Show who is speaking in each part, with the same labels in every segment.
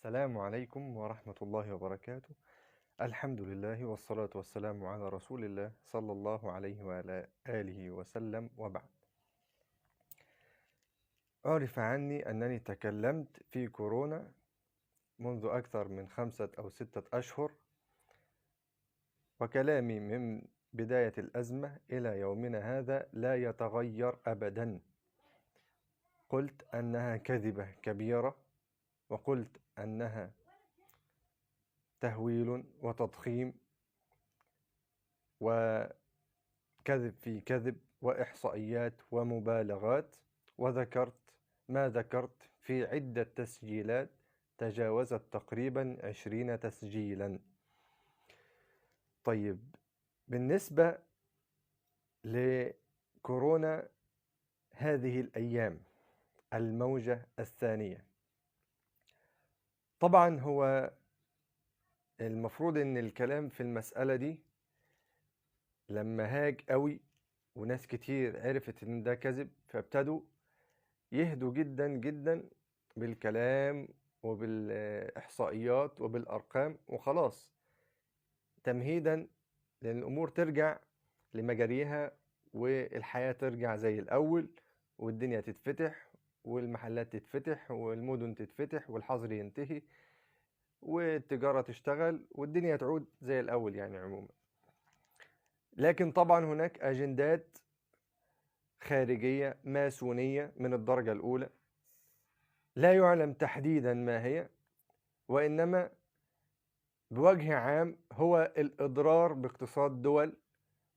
Speaker 1: السلام عليكم ورحمة الله وبركاته. الحمد لله والصلاة والسلام على رسول الله صلى الله عليه وعلى آله وسلم، وبعد. عرف عني أنني تكلمت في كورونا منذ أكثر من 5 أو 6 أشهر، وكلامي من بداية الأزمة إلى يومنا هذا لا يتغير أبدا. قلت أنها كذبة كبيرة، وقلت أنها تهويل وتضخيم وكذب في كذب وإحصائيات ومبالغات، وذكرت ما ذكرت في عدة تسجيلات تجاوزت تقريبا 20 تسجيلا. طيب، بالنسبة لكورونا هذه الأيام، الموجة الثانية، طبعا هو المفروض ان الكلام في المسألة دي لما هاج قوي وناس كتير عرفت ان ده كذب، فابتدوا يهدوا جدا جدا بالكلام وبالإحصائيات وبالأرقام، وخلاص تمهيدا لأن الأمور ترجع لمجاريها والحياة ترجع زي الأول، والدنيا تتفتح والمحلات تتفتح والمدن تتفتح والحظر ينتهي والتجارة تشتغل والدنيا تعود زي الأول يعني عموما. لكن طبعا هناك أجندات خارجية ماسونية من الدرجة الأولى لا يعلم تحديدا ما هي، وإنما بوجه عام هو الإضرار باقتصاد دول،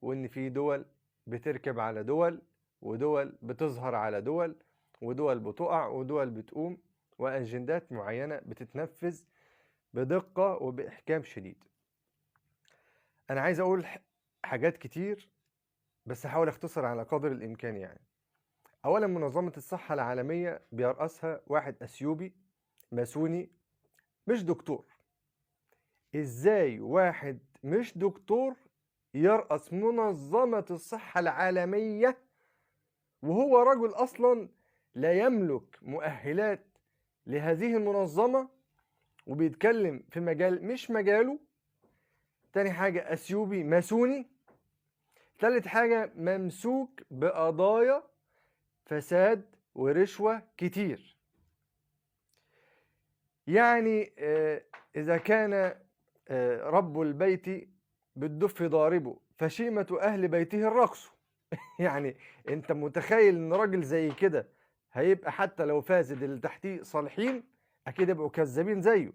Speaker 1: وإن في دول بتركب على دول، ودول بتظهر على دول، ودول بتقع، ودول بتقوم، وأجندات معينة بتتنفذ بدقة وبإحكام شديد. أنا عايز أقول حاجات كتير بس هحاول أختصر على قدر الإمكان يعني. أولا، منظمة الصحة العالمية بيرأسها واحد أثيوبي ماسوني مش دكتور. إزاي واحد مش دكتور يرأس منظمة الصحة العالمية وهو رجل أصلا لا يملك مؤهلات لهذه المنظمة وبيتكلم في مجال مش مجاله؟ تاني حاجة أثيوبي ماسوني. تالت حاجة ممسوك بقضايا فساد ورشوة كتير. يعني إذا كان رب البيت بالدف ضاربه فشيمة أهل بيته الرقص. يعني أنت متخيل إن راجل زي كده هيبقى حتى لو فاسد اللي تحتيه صالحين أكيد يبقوا كذابين زيه؟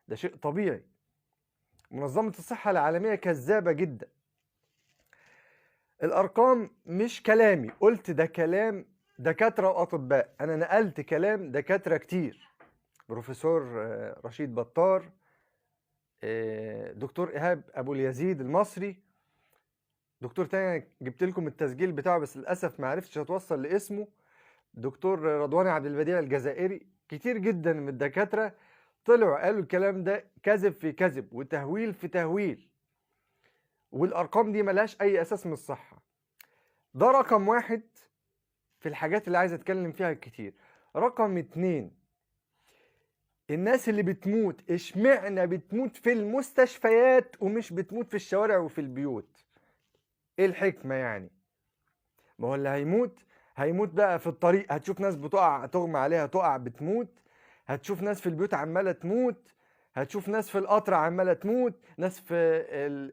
Speaker 1: ده شيء طبيعي. منظمة الصحة العالمية كذابة جدا. الأرقام مش كلامي، قلت ده كلام دكاترة وأطباء. أنا نقلت كلام دكاترة كتير، بروفيسور رشيد بطار، دكتور إيهاب أبو اليزيد المصري، دكتور تاني جبت لكم التسجيل بتاعه بس للأسف ما عرفتش أتوصل لاسمه، دكتور رضواني عبد البديع الجزائري. كتير جدا من الدكاترة طلعوا قالوا الكلام ده كذب في كذب وتهويل في تهويل، والأرقام دي ملهاش أي أساس من الصحة. ده رقم واحد في الحاجات اللي عايز أتكلم فيها كتير. رقم اتنين، الناس اللي بتموت اشمعنى بتموت في المستشفيات ومش بتموت في الشوارع وفي البيوت؟ ايه الحكمة يعني؟ ما هو اللي هيموت بقى في الطريق، هتشوف ناس بتقع تغمى عليها تقع بتموت، هتشوف ناس في البيوت عمالة تموت، هتشوف ناس في القطر عمالة تموت، ناس في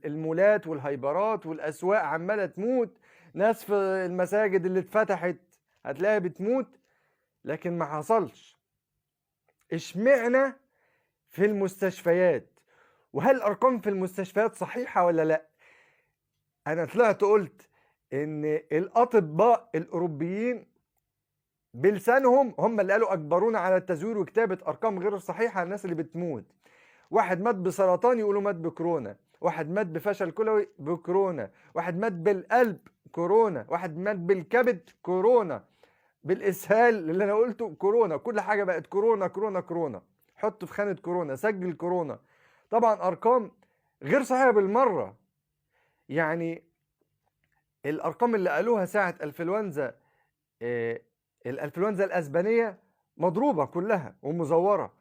Speaker 1: المولات والهايبرات والأسواق عمالة تموت، ناس في المساجد اللي اتفتحت هتلاقيها بتموت، لكن ما حصلش. اشمعنى في المستشفيات؟ وهل الأرقام في المستشفيات صحيحة ولا لا؟ أنا طلعت قلت إن الأطباء الأوروبيين بلسانهم هم اللي قالوا أجبرونا على التزوير وكتابة أرقام غير صحيحة على الناس اللي بتموت. واحد مات بسرطان يقولوا مات بكورونا، واحد مات بفشل كلوي بكورونا، واحد مات بالقلب كورونا، واحد مات بالكبد كورونا، بالإسهال اللي أنا قلته كورونا. كل حاجة بقت كورونا كورونا كورونا. حطه في خانة كورونا، سجل كورونا. طبعا أرقام غير صحيحة بالمرة. يعني الأرقام اللي قالوها ساعة الإنفلونزا، الإنفلونزا الأسبانية، مضروبة كلها ومزورة.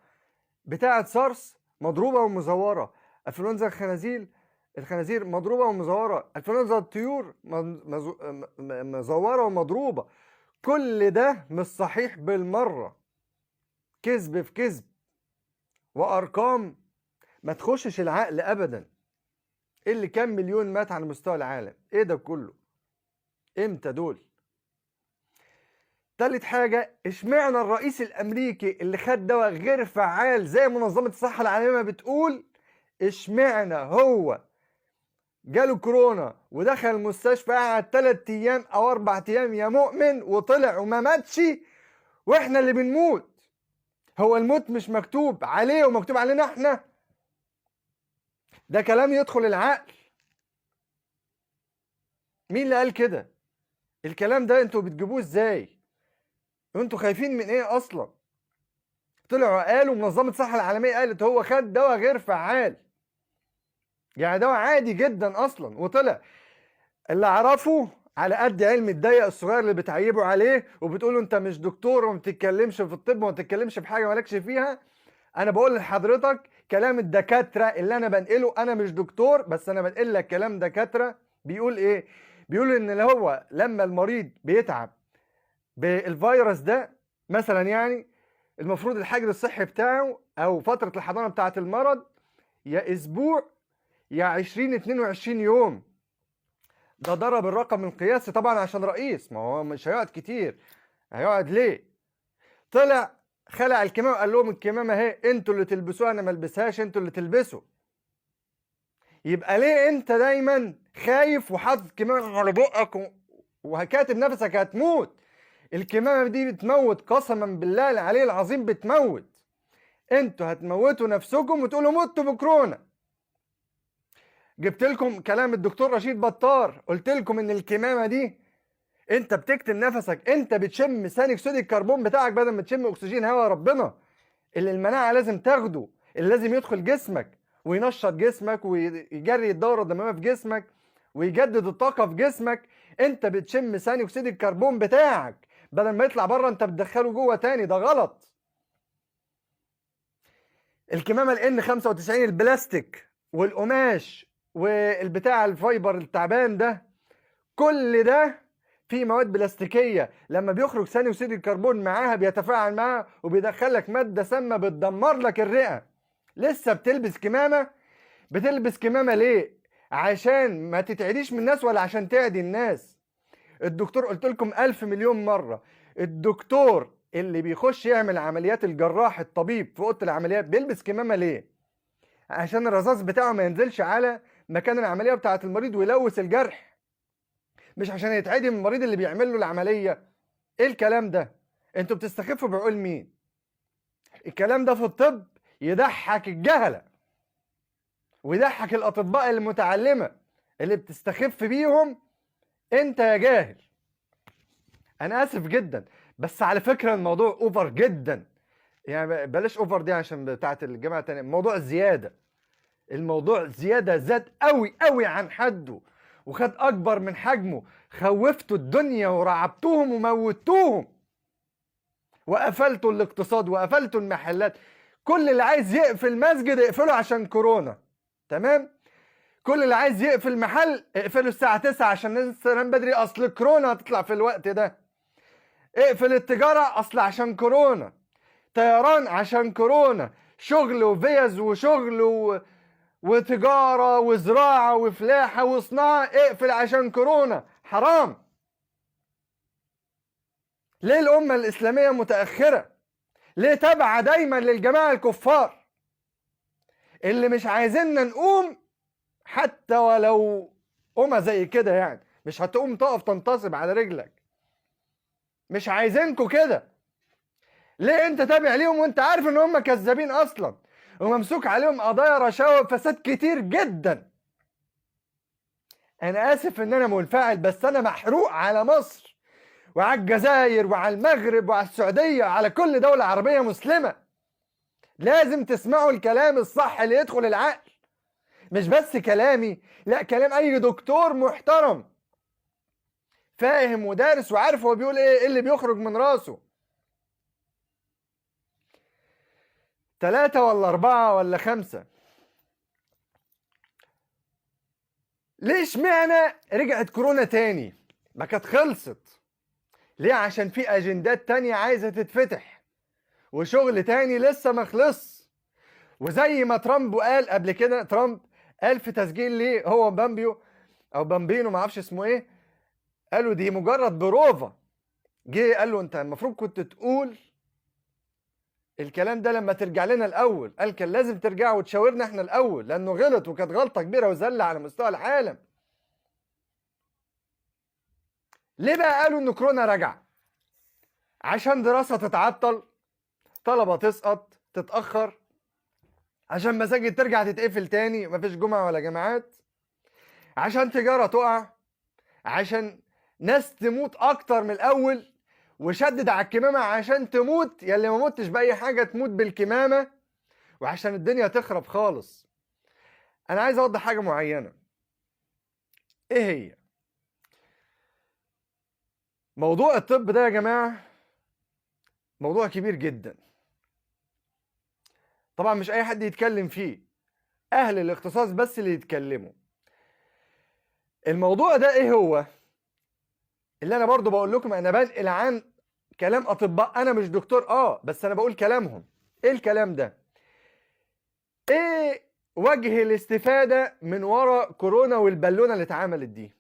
Speaker 1: بتاعة سارس مضروبة ومزورة، انفلونزا الخنازير مضروبة ومزورة، انفلونزا الطيور مزورة ومضروبة. كل ده مش صحيح بالمرة، كذب في كذب وأرقام ما تخشش العقل أبدا. إيه اللي كام مليون مات على مستوى العالم؟ إيه ده كله؟ إمتى دول؟ تالت حاجة، اشمعنى الرئيس الأمريكي اللي خد دواء غير فعال زي منظمة الصحة العالمية ما بتقول، اشمعنى هو جاله كورونا ودخل المستشفى قعد 3 أيام أو 4 أيام يا مؤمن وطلع وما ماتش، وإحنا اللي بنموت؟ هو الموت مش مكتوب عليه ومكتوب علينا إحنا؟ ده كلام يدخل العقل؟ مين اللي قال كده؟ الكلام ده انتوا بتجيبوه ازاي؟ انتوا خايفين من ايه اصلا؟ طلعوا قالوا منظمة الصحة العالمية قالت هو خد دواء غير فعال، يعني دواء عادي جدا اصلا، وطلع. اللي اعرفه على قد علم الضيق الصغير اللي بتعيبوا عليه وبتقولوا انت مش دكتور وما بتتكلمش في الطب وما بتتكلمش في حاجه مالكش فيها، انا بقول لحضرتك كلام الدكاتره اللي انا بنقله. انا مش دكتور بس انا بنقل لك كلام دكاتره. بيقول ايه؟ بيقول ان اللي هو لما المريض بيتعب بالفيروس ده مثلا، يعني المفروض الحجر الصحي بتاعه او فتره الحضانه بتاعه المرض يا اسبوع يا 22 يوم. ده ضرب الرقم القياسي طبعا عشان رئيس، ما هو مش هيقعد كتير، هيقعد ليه؟ طلع خلع الكمامه وقال لهم الكمامه اهي انتوا اللي تلبسوها انا ما البسهاش، انتوا اللي تلبسوا. يبقى ليه انت دايما خايف وحاطط كمامه على بقك وهكاتب نفسك هتموت؟ الكمامه دي بتموت، قسما بالله العلي العظيم بتموت. انتوا هتموتوا نفسكم وتقولوا متوا بكورونا. جبت لكم كلام الدكتور رشيد بطار، قلت لكم ان الكمامه دي انت بتكتم نفسك، انت بتشم ثاني اكسيد الكربون بتاعك بدل ما تشم اكسجين هوا ربنا اللي المناعه لازم تاخده، اللي لازم يدخل جسمك وينشط جسمك ويجري الدوره الدمويه في جسمك ويجدد الطاقه في جسمك. انت بتشم ثاني اكسيد الكربون بتاعك بدل ما يطلع بره انت بتدخله جوه تاني، ده غلط. الكمامه الN 95 البلاستيك والقماش والبتاع الفايبر التعبان ده، كل ده في مواد بلاستيكيه لما بيخرج ثاني اكسيد الكربون معاها بيتفاعل معاها وبيدخلك ماده سامه بتدمر لك الرئه. لسه بتلبس كمامه؟ بتلبس كمامه ليه؟ عشان ما تتعديش من الناس ولا عشان تعدي الناس؟ الدكتور قلت لكم 1000 مليون مره، الدكتور اللي بيخش يعمل عمليات، الجراح الطبيب في اوضه العمليات بيلبس كمامه ليه؟ عشان الرذاذ بتاعه ما ينزلش على مكان العمليه بتاعه المريض ويلوث الجرح، مش عشان يتعدي من المريض اللي بيعمل له العمليه. ايه الكلام ده؟ انتوا بتستخفوا بعقول مين؟ الكلام ده في الطب يضحك الجهله ويضحك الاطباء المتعلمه اللي بتستخف بيهم. انت يا جاهل، انا اسف جدا بس على فكره الموضوع اوفر جدا، يعني بلاش اوفر دي عشان بتاعت الجامعه التانية، الموضوع زياده، الموضوع زياده، زاد قوي قوي عن حده وخد اكبر من حجمه. خوفتوا الدنيا ورعبتوهم وموتوهم وقفلتوا الاقتصاد وقفلتوا المحلات. كل اللي عايز يقفل مسجد اقفله عشان كورونا، تمام؟ كل اللي عايز يقفل محل اقفله الساعة 9 عشان الناس تنام بدري، اصل كورونا هتطلع في الوقت ده. اقفل التجارة اصل عشان كورونا، طيران عشان كورونا، شغل وفيز وشغل وتجارة وزراعة وفلاحة وصناعة اقفل عشان كورونا. حرام. ليه الأمة الإسلامية متأخرة؟ ليه تابعة دايما للجماعة الكفار اللي مش عايزيننا نقوم حتى ولو قومة زي كده؟ يعني مش هتقوم تقف تنتصب على رجلك، مش عايزينكوا كده. ليه انت تابع ليهم وانت عارف ان هم كذابين اصلا وممسوك عليهم قضايا رشاوى وفساد كتير جدا؟ انا اسف ان انا منفعل بس انا محروق على مصر وعلى الجزائر وعلى المغرب وعلى السعودية وعلى كل دولة عربية مسلمة. لازم تسمعوا الكلام الصح اللي يدخل العقل، مش بس كلامي، لا كلام اي دكتور محترم فاهم ودارس وعارف هو بيقول ايه اللي بيخرج من راسه. 3 ولا 4 ولا 5. ليش معنى رجعت كورونا تاني؟ ما كانت خلصت. ليه؟ عشان في اجندات تانية عايزة تتفتح وشغل تاني لسه ما خلص. وزي ما ترامب قال قبل كده، ترامب قال في تسجيل ليه هو بامبيو او بامبينو ما اعرفش اسمه ايه، قالوا دي مجرد بروفا. جه قال له انت المفروض كنت تقول الكلام ده لما ترجع لنا الاول. قال كان لازم ترجع وتشاورنا احنا الاول، لانه غلط وكانت غلطه كبيره وذله على مستوى العالم. ليه بقى قالوا ان كورونا رجع؟ عشان دراسه تتعطل، طلبه تسقط تتاخر، عشان مساجد ترجع تتقفل تاني مفيش جمعه ولا جماعات، عشان تجاره تقع، عشان ناس تموت اكتر من الاول، وشدد على الكمامه عشان تموت يا اللي ما متش باي حاجه تموت بالكمامه، وعشان الدنيا تخرب خالص. انا عايز اوضح حاجه معينه. ايه هي؟ موضوع الطب ده يا جماعه موضوع كبير جدا. طبعا مش اي حد يتكلم فيه، اهل الاختصاص بس اللي يتكلموا. الموضوع ده ايه هو؟ اللي انا برضو بقول لكم انا بنقل عن كلام اطباء، انا مش دكتور بس انا بقول كلامهم. ايه الكلام ده؟ ايه وجه الاستفادة من ورا كورونا والبالونة اللي اتعملت دي؟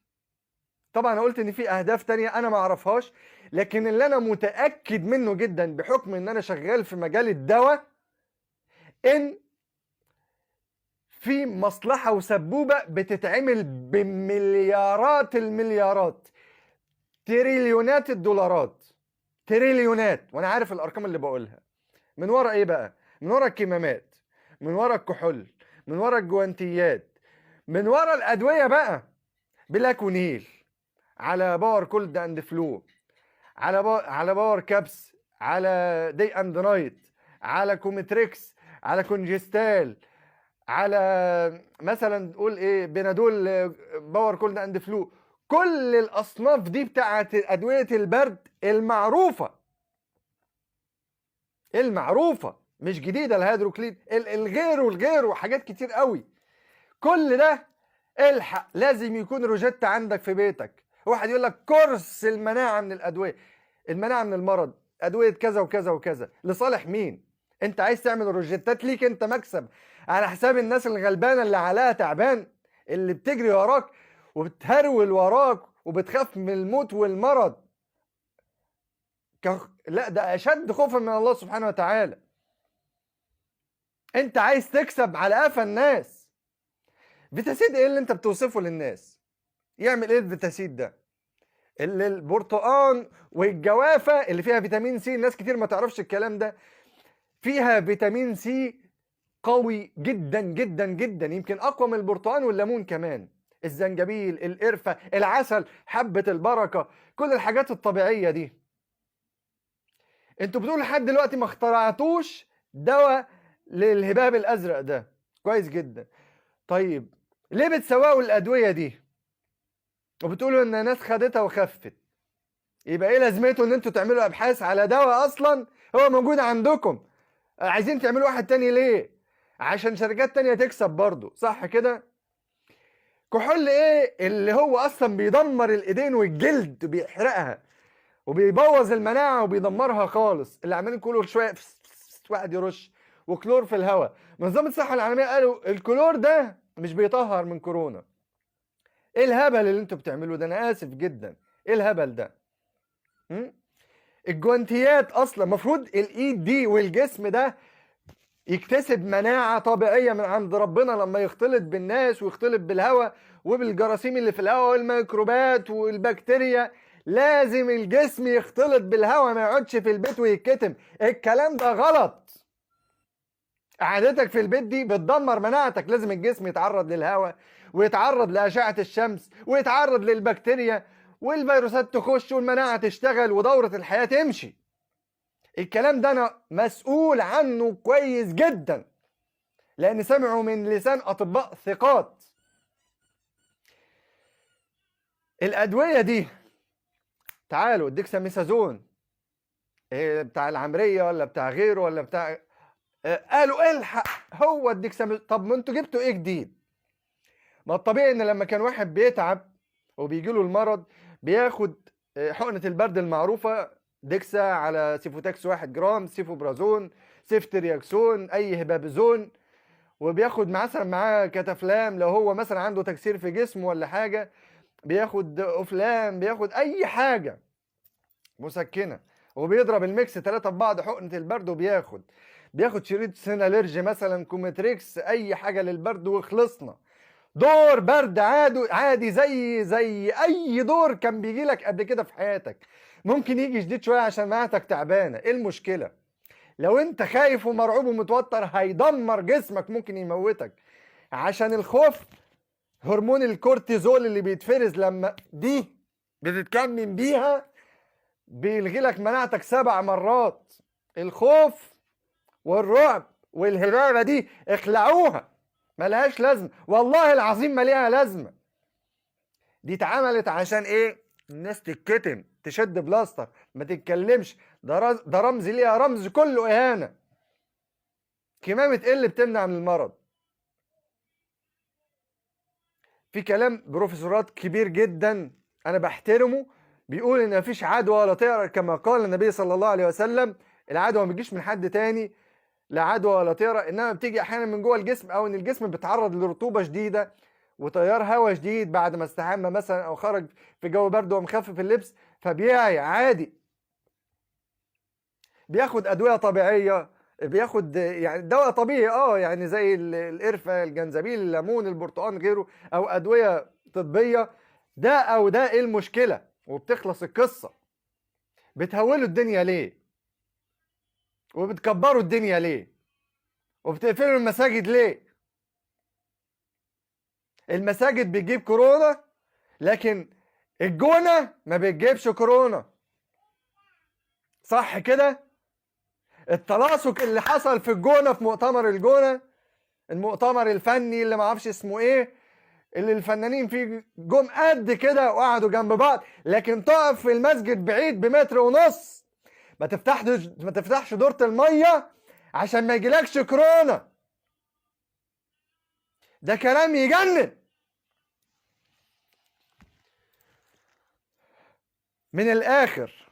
Speaker 1: طبعا انا قلت ان في اهداف تانية انا ما اعرفهاش، لكن اللي انا متأكد منه جدا بحكم ان انا شغال في مجال الدواء، ان في مصلحة وسبوبة بتتعمل بمليارات المليارات، تريليونات الدولارات، تريليونات، وانا عارف الارقام اللي بقولها. من ورا ايه بقى؟ من ورا الكمامات، من ورا الكحول، من ورا الجوانتيات، من ورا الادويه بقى، بلاكونيل، على باور كولد اند فلو، على باور كابس، على دي اند نايت، على كومتريكس، على كونجستال، على مثلا نقول ايه بنادول باور كولد اند فلو. كل الاصناف دي بتاعت ادويه البرد المعروفه مش جديده، الهيدروكلين الغيره حاجات كتير قوي. كل ده الحق لازم يكون روجيتا عندك في بيتك. واحد يقول لك كورس المناعه من الادويه، المناعه من المرض، ادويه كذا وكذا وكذا، لصالح مين؟ انت عايز تعمل روجيتات ليك انت مكسب على حساب الناس الغلبانه اللي عليها تعبان، اللي بتجري وراك وبتهرول وراك وبتخاف من الموت والمرض. لا ده اشد خوفا من الله سبحانه وتعالى. انت عايز تكسب على قفا الناس. فيتاسيد ايه اللي انت بتوصفه للناس؟ يعمل ايه الفيتاسيد ده؟ اللي البرتقان والجوافه اللي فيها فيتامين سي، الناس كتير ما تعرفش الكلام ده، فيها فيتامين سي قوي جدا جدا جدا، يمكن اقوى من البرتقان والليمون كمان. الزنجبيل، القرفه، العسل، حبه البركه، كل الحاجات الطبيعيه دي. انتوا بتقولوا لحد دلوقتي ما اخترعتوش دواء للهباب الازرق ده، كويس جدا. طيب ليه بتسوقوا الادويه دي وبتقولوا ان الناس خدتها وخفت؟ يبقى ايه لازمته ان انتوا تعملوا ابحاث على دواء اصلا هو موجود عندكم؟ عايزين تعملوا واحد تاني ليه؟ عشان شركات تانية تكسب برضو، صح كده؟ كحول ايه اللي هو اصلا بيدمر الايدين والجلد، بيحرقها وبيبوظ المناعه وبيدمرها خالص، اللي عمالين كل شويه واحد يرش وكلور في الهواء. منظمه الصحه العالميه قالوا الكلور ده مش بيطهر من كورونا. ايه الهبل اللي انتوا بتعملوه ده؟ انا اسف جدا، ايه الهبل ده؟ الجوانتيات اصلا المفروض الايد دي والجسم ده يكتسب مناعه طبيعيه من عند ربنا لما يختلط بالناس ويختلط بالهواء وبالجراثيم اللي في الهواء والميكروبات والبكتيريا. لازم الجسم يختلط بالهواء، ما يقعدش في البيت ويتكتم. الكلام ده غلط. قعدتك في البيت دي بتدمر مناعتك. لازم الجسم يتعرض للهواء ويتعرض لأشعة الشمس ويتعرض للبكتيريا والفيروسات تخش والمناعة تشتغل ودورة الحياة تمشي. الكلام ده أنا مسؤول عنه كويس جدا، لأن سمعوا من لسان أطباء ثقات. الأدوية دي تعالوا الديكساميثازون بتاع العمرية ولا بتاع غيره ولا بتاع قالوا الحق هو الديكساميثازون. طب ما انتوا جبتوا ايه جديد؟ ما الطبيعي ان لما كان واحد بيتعب وبيجي له المرض بياخد حقنة البرد المعروفة، ديكسا على سيفوتاكس 1 جرام، سيفوبرازون، سيفترياكسون، اي هبابيزون، وبياخد مثلا معاه كتافلام لو هو مثلا عنده تكسير في جسمه ولا حاجة، بياخد افلام، بياخد اي حاجة مسكنة، وبيضرب الميكس 3 ببعض، حقنة البرد، بياخد شريط سيناليرجي مثلا، كومتريكس، اي حاجة للبرد وخلصنا. دور برد عادي عادي زي اي دور كان بيجي لك قبل كده في حياتك. ممكن يجي شديد شويه عشان مناعتك تعبانه، ايه المشكله؟ لو انت خايف ومرعوب ومتوتر هيدمر جسمك، ممكن يموتك. عشان الخوف هرمون الكورتيزول اللي بيتفرز لما دي بتتكمم بيها بيلغي لك مناعتك 7 مرات. الخوف والرعب والهرارة دي اخلعوها، ملهاش لازمة، والله العظيم ما ليها لازمة. دي اتعملت عشان ايه؟ الناس تتكتم، تشد بلاستر، ما تتكلمش، ده رمز ليها، رمز كله اهانة. كمامة ايه اللي بتمنع من المرض؟ في كلام بروفيسورات كبير جدا انا بحترمه بيقول ان مفيش عدوى ولا طيرة، كما قال النبي صلى الله عليه وسلم. العدوى ما بتجيش من حد تاني، لا عدوى ولا طيرة، انما بتيجي احيانا من جوه الجسم، او ان الجسم بيتعرض لرطوبة شديدة وتيار هواء شديد بعد ما استحمى مثلا او خرج في جو برد ومخفف اللبس فبيعي عادي. بياخد ادوية طبيعية، بياخد يعني دواء طبيعي يعني زي القرفة، الجنزبيل، الليمون، البرتقال، غيره، او ادوية طبية. ده او ده ايه المشكلة؟ وبتخلص القصة. بتهولوا الدنيا ليه؟ وبتكبروا الدنيا ليه؟ وبتقفلوا المساجد ليه؟ المساجد بتجيب كورونا، لكن الجونة ما بتجيبش كورونا، صح كده؟ التلاصق اللي حصل في الجونة، في مؤتمر الجونة، المؤتمر الفني اللي ما اعرفش اسمه ايه، اللي الفنانين فيه جم قد كده وقعدوا جنب بعض، لكن تقف في المسجد بعيد بمتر ونص، ما تفتحش دورة المية عشان ما يجيلكش كورونا. ده كلام يجنن. من الاخر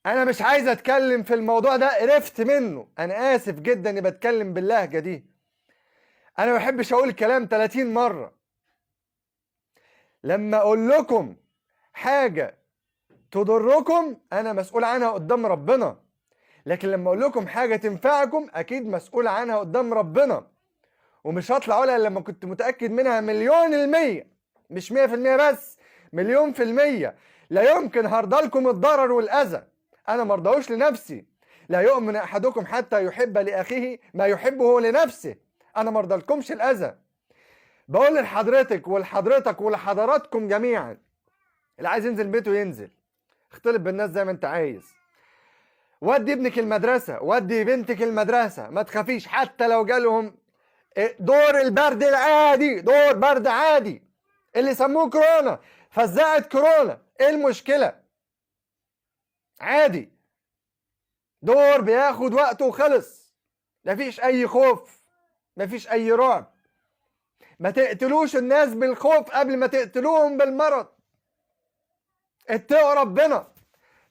Speaker 1: انا مش عايز اتكلم في الموضوع ده، قرفت منه، انا اسف جدا اني بتكلم باللهجة دي. انا ما بحبش اقول الكلام 30 مرة. لما اقول لكم حاجة تضركم انا مسؤول عنها قدام ربنا، لكن لما اقول لكم حاجة تنفعكم اكيد مسؤول عنها قدام ربنا، ومش هطلع اقولها لما كنت متأكد منها 1,000,000%، مش 100% بس، 1,000,000%. لا يمكن هرضى الضرر والأذى، أنا مرضاهوش لنفسي. لا يؤمن أحدكم حتى يحب لأخيه ما يحبه لنفسه، أنا مرضالكمش الأذى. بقول لحضرتك ولحضرتك ولحضراتكم جميعا، اللي عايز ينزل بيته ينزل، اختلط بالناس زي ما انت عايز، ودي ابنك المدرسة، ودي بنتك المدرسة، ما تخافيش حتى لو جالهم دور البرد العادي، دور برد عادي اللي سموه كورونا، فزعة كورونا، ايه المشكلة؟ عادي، دور بياخد وقته وخلص، مفيش اي خوف، مفيش اي رعب. ما تقتلوش الناس بالخوف قبل ما تقتلوهم بالمرض. اتقوا ربنا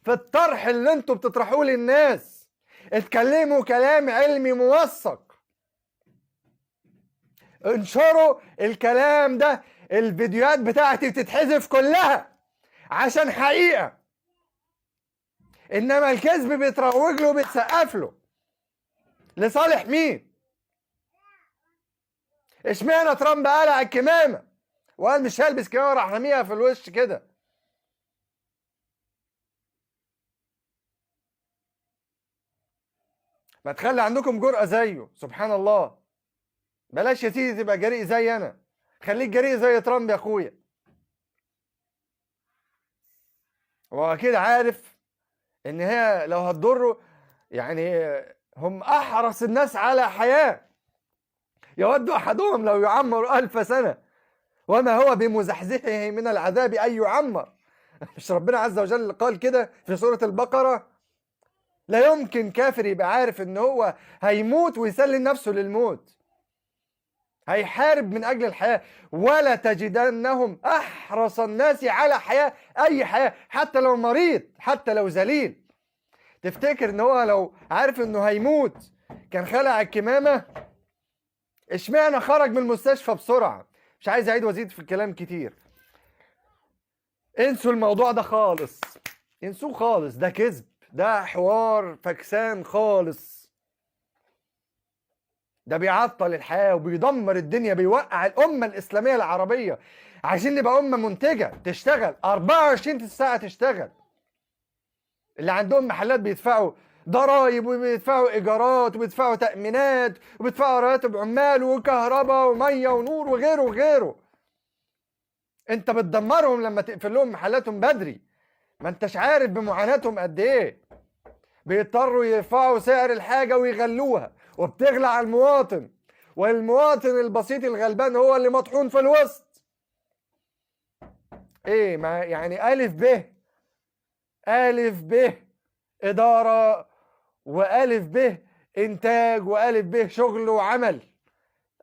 Speaker 1: في الطرح اللي انتوا بتطرحوه للناس، اتكلموا كلام علمي موثق، انشروا الكلام ده. الفيديوهات بتاعتي بتتحذف كلها عشان حقيقة، انما الكذب بيتروج له وبيتسقف له. لصالح مين؟ اشمعنى ترامب قلع الكمامة وقال مش هلبس كمامة راح رميها في الوش كده؟ ما تخلي عندكم جرأة زيه، سبحان الله. بلاش يا سيدي تبقى جريء زي انا، خليك جريء زي ترامب يا اخويا. هو اكيد عارف ان هي لو هتضره، يعني هم احرص الناس على حياة، يود احدهم لو يعمر 1000 سنة وما هو بمزحزحه من العذاب ان يعمر. مش ربنا عز وجل قال كده في سورة البقرة؟ لا يمكن كافر يبقى عارف ان هو هيموت ويسلم نفسه للموت. هيحارب من اجل الحياه. ولا تجدنهم احرص الناس على حياه، اي حياه، حتى لو مريض، حتى لو ذليل. تفتكر ان هو لو عارف انه هيموت كان خلع الكمامه؟ اشمعنى خرج من المستشفى بسرعه؟ مش عايز اعيد وازيد في الكلام كتير. انسوا الموضوع ده خالص، انسوه خالص، ده كذب، ده حوار فكسان خالص. ده بيعطل الحياة وبيدمر الدنيا، بيوقع الأمة الإسلامية العربية. عايزين نبقى أمة منتجة تشتغل 24 ساعة تشتغل. اللي عندهم محلات بيدفعوا ضرايب وبيدفعوا إيجارات وبيدفعوا تأمينات وبيدفعوا رواتب عمال وكهرباء ومية ونور وغيره وغيره. أنت بتدمرهم لما تقفل لهم محلاتهم بدري. ما أنتش عارف بمعاناتهم قد إيه. بيضطروا يرفعوا سعر الحاجة ويغلوها، وبتغلى على المواطن، والمواطن البسيط الغلبان هو اللي مطحون في الوسط. ايه ما يعني ألف ب، ألف ب إدارة، وألف ب إنتاج، وألف ب شغل وعمل.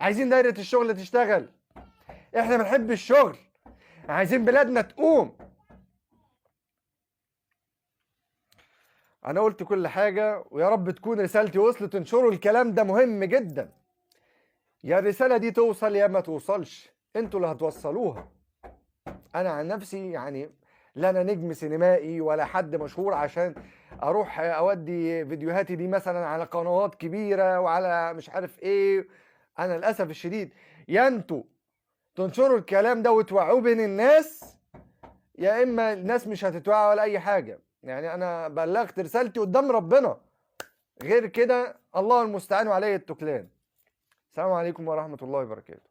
Speaker 1: عايزين دايرة الشغل تشتغل. احنا بنحب الشغل، عايزين بلادنا تقوم. انا قلت كل حاجة، ويا رب تكون رسالتي وصلت. انشروا الكلام ده، مهم جدا. يا الرسالة دي توصل يا ما توصلش، انتوا اللي هتوصلوها. انا عن نفسي يعني لا انا نجم سينمائي ولا حد مشهور عشان اروح اودي فيديوهاتي دي مثلا على قنوات كبيرة وعلى مش عارف ايه. انا للاسف الشديد يا انتوا تنشروا الكلام ده وتوعوه بين الناس، يا اما الناس مش هتتوعى ولا اي حاجة. يعني انا بلغت رسالتي قدام ربنا، غير كده الله المستعان وعليه التكلان. السلام عليكم ورحمة الله وبركاته.